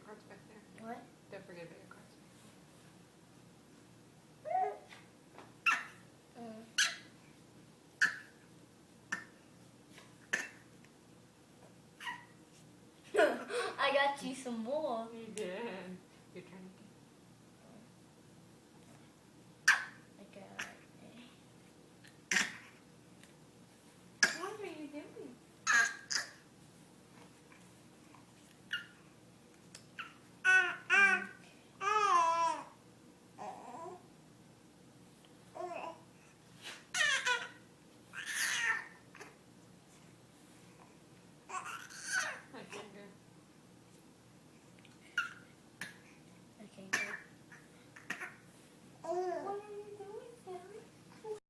cards back there. What? Don't forget about your cards. I got you some more. You did. Your turn.